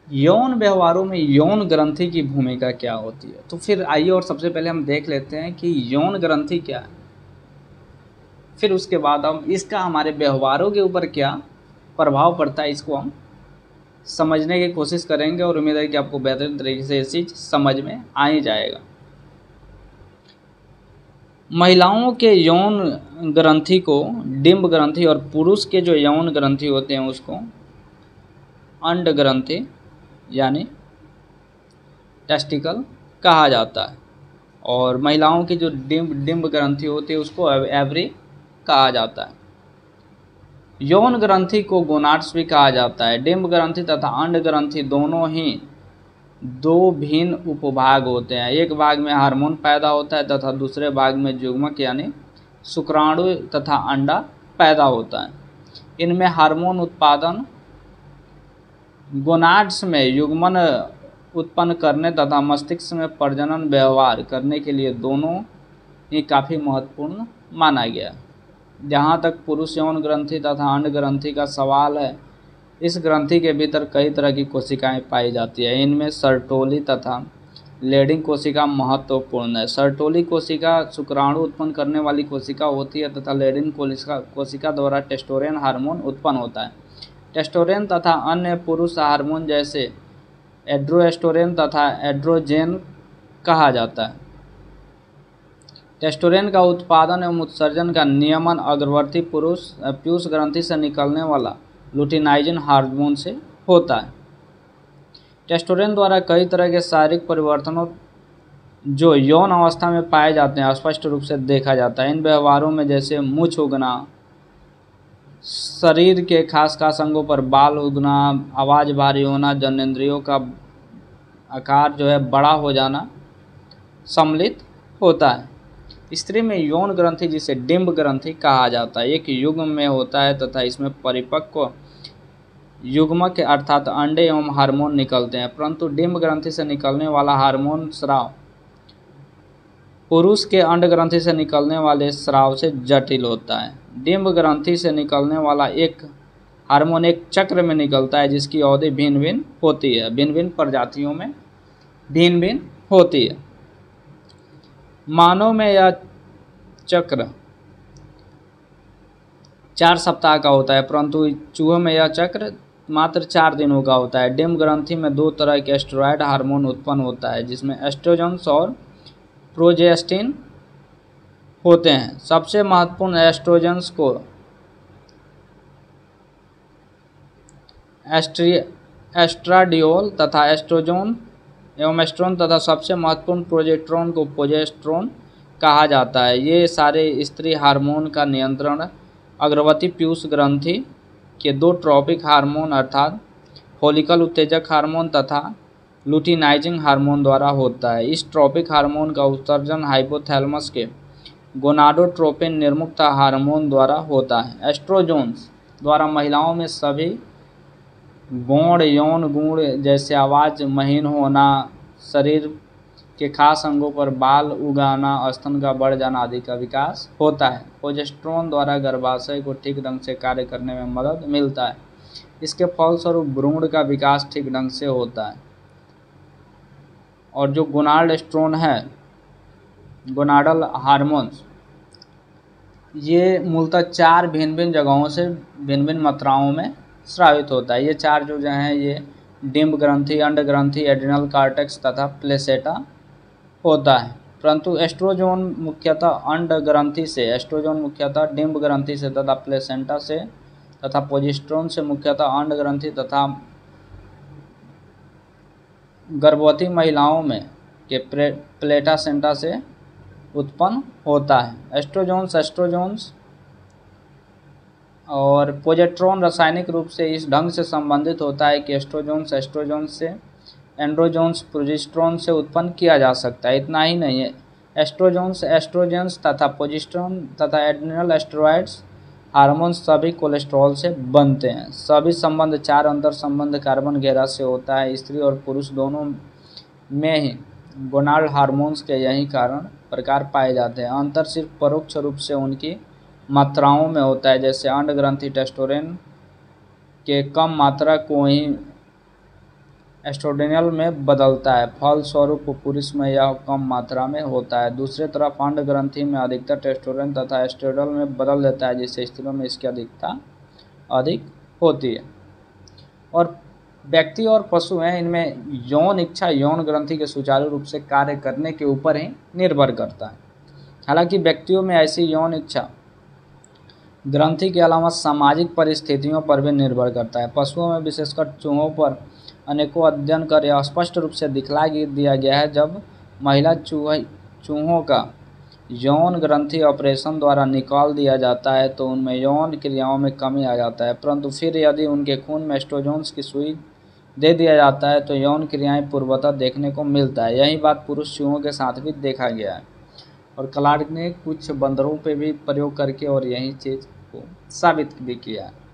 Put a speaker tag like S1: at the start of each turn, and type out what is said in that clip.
S1: यौन व्यवहारों में यौन ग्रंथि की भूमिका क्या होती है? तो फिर आइए और सबसे पहले हम देख लेते हैं कि यौन ग्रंथि क्या है। फिर उसके बाद हम इसका हमारे व्यवहारों के ऊपर क्या प्रभाव पड़ता है, इसको हम समझने की कोशिश करेंगे और उम्मीद है कि आपको बेहतरीन तरीके से ये चीज़ समझ में आ ही जाएगा। महिलाओं के यौन ग्रंथि को डिंब ग्रंथि और पुरुष के जो यौन ग्रंथि होते हैं उसको अंड ग्रंथि यानी टेस्टिकल कहा जाता है। और महिलाओं की जो डिंब ग्रंथि होती है उसको एवरी कहा जाता है। यौन ग्रंथि को गोनाड्स भी कहा जाता है। डिंब ग्रंथि तथा अंड ग्रंथि दोनों ही दो भिन्न उपभाग होते हैं। एक भाग में हार्मोन पैदा होता है तथा दूसरे भाग में युग्मक यानी शुक्राणु तथा अंडा पैदा होता है। इनमें हार्मोन उत्पादन गोनाड्स में युग्मन उत्पन्न करने तथा मस्तिष्क में प्रजनन व्यवहार करने के लिए दोनों ही काफ़ी महत्वपूर्ण माना गया। जहाँ तक पुरुष यौन ग्रंथि तथा अंड ग्रंथि का सवाल है, इस ग्रंथि के भीतर कई तरह की कोशिकाएं पाई जाती है। इनमें सर्टोली तथा लेडिंग कोशिका महत्वपूर्ण है। सर्टोली कोशिका शुक्राणु उत्पन्न करने वाली कोशिका होती है तथा लेडिंग कोशिका द्वारा टेस्टोरेन हार्मोन उत्पन्न होता है। टेस्टोरेन तथा अन्य पुरुष हार्मोन जैसे एड्रोस्टेरोन तथा एड्रोजेन कहा जाता है। टेस्टोरेन का उत्पादन एवं उत्सर्जन का नियमन अग्रवर्ती पीयूष ग्रंथि से निकलने वाला लुटिनाइजिन हार्मोन से होता है। टेस्टोरेन द्वारा कई तरह के शारीरिक परिवर्तनों जो यौन अवस्था में पाए जाते हैं स्पष्ट रूप से देखा जाता है। इन व्यवहारों में जैसे मूंछ उगना, शरीर के खास अंगों पर बाल उगना, आवाज़ भारी होना, जनेंद्रियों का आकार जो है बड़ा हो जाना सम्मिलित होता है। स्त्री में यौन ग्रंथि जिसे डिंब ग्रंथि कहा जाता है एक युग्म में होता है तथा इसमें परिपक्व युग्मक अर्थात अंडे एवं हार्मोन निकलते हैं, परंतु डिंब ग्रंथि से निकलने वाला हार्मोन स्राव पुरुष के अंड ग्रंथि से निकलने वाले स्राव से जटिल होता है। डिंब ग्रंथि से निकलने वाला एक हार्मोन एक चक्र में निकलता है जिसकी अवधि भिन्न भिन्न होती है, भिन्न भिन्न प्रजातियों में भिन्न भिन्न होती है। मानव में यह चक्र 4 सप्ताह का होता है, परंतु चूहों में यह चक्र मात्र 4 दिनों का होता है। डिंब ग्रंथि में 2 तरह के स्टेरॉयड हार्मोन उत्पन्न होता है जिसमें एस्ट्रोजन्स और प्रोजेस्टिन होते हैं। सबसे महत्वपूर्ण एस्ट्रोजन्स को एस्ट्राडियोल तथा एस्ट्रोजोन एवं एस्ट्रोन तथा सबसे महत्वपूर्ण प्रोजेस्टेरोन को प्रोजेस्टेरोन कहा जाता है। ये सारे स्त्री हार्मोन का नियंत्रण अग्रवर्ती पीयूष ग्रंथि के 2 ट्रॉपिक हार्मोन अर्थात फॉलिकल उत्तेजक हार्मोन तथा लुटिनाइजिंग हार्मोन द्वारा होता है। इस ट्रॉपिक हार्मोन का उत्सर्जन हाइपोथैलेमस के गोनाडोट्रोपिन निर्मुक्त हार्मोन द्वारा होता है। एस्ट्रोजोन्स द्वारा महिलाओं में सभी गौण यौन गुण जैसे आवाज़ महीन होना, शरीर के खास अंगों पर बाल उगाना, स्तन का बढ़ जाना आदि का विकास होता है। प्रोजेस्टेरोन द्वारा गर्भाशय को ठीक ढंग से कार्य करने में मदद मिलता है। इसके फलस्वरूप भ्रूण का विकास ठीक ढंग से होता है। और जो गोनाडोस्टेरोन है, गोनाडल हार्मोन्स, ये मूलतः 4 भिन्न भिन्न जगहों से भिन्न भिन्न मात्राओं में स्रावित होता है। ये 4 जो हैं ये डिंब ग्रंथि, अंड ग्रंथि, एड्रिनल कॉर्टेक्स तथा प्लेसेटा होता है। परंतु एस्ट्रोजोन मुख्यतः अंड ग्रंथि से, एस्ट्रोजोन मुख्यतः डिंब ग्रंथि से तथा प्लेसेंटा से तथा प्रोजेस्टेरोन से मुख्यतः अंड ग्रंथि तथा गर्भवती महिलाओं में के प्लेटासेंटा से उत्पन्न होता है। एस्ट्रोजोन्स और प्रोजेस्टेरोन रासायनिक रूप से इस ढंग से संबंधित होता है कि एस्ट्रोजोन्स से एंड्रोजोन्स प्रोजेस्टेरोन से उत्पन्न किया जा सकता है। इतना ही नहीं है, एस्ट्रोजेंस तथा प्रोजेस्टेरोन तथा एड्रिनल स्टेरॉइड्स हार्मोन सभी कोलेस्ट्रॉल से बनते हैं। सभी संबंध 4 अंतर संबंध कार्बन 11 से होता है। स्त्री और पुरुष दोनों में ही गोनाड हार्मोन्स के यही प्रकार पाए जाते हैं। अंतर सिर्फ परोक्ष रूप से उनकी मात्राओं में होता है, जैसे अंड ग्रंथि टेस्टोरेन के कम मात्रा को ही एस्ट्रोडेनियल में बदलता है, फलस्वरूप पुरुष में यह कम मात्रा में होता है। दूसरी तरफ अंड ग्रंथि में अधिकतर टेस्टोस्टेरोन तथा एस्ट्रोडल में बदल देता है, जिससे स्त्रियों में इसकी अधिकता अधिक होती है। और व्यक्ति और पशु हैं, इनमें यौन इच्छा यौन ग्रंथि के सुचारू रूप से कार्य करने के ऊपर ही निर्भर करता है। हालांकि व्यक्तियों में ऐसी यौन इच्छा ग्रंथि के अलावा सामाजिक परिस्थितियों पर भी निर्भर करता है। पशुओं में विशेषकर चूहों पर अनेकों अध्ययन कर यह स्पष्ट रूप से दिखला दिया गया है, जब महिला चूहों का यौन ग्रंथि ऑपरेशन द्वारा निकाल दिया जाता है तो उनमें यौन क्रियाओं में कमी आ जाता है, परंतु फिर यदि उनके खून में एस्ट्रोजन की सुई दे दिया जाता है तो यौन क्रियाएं पूर्वतः देखने को मिलता है। यही बात पुरुष चूहों के साथ भी देखा गया है और क्लार्क ने कुछ बंदरों पे भी प्रयोग करके और यही चीज़ को साबित भी किया है।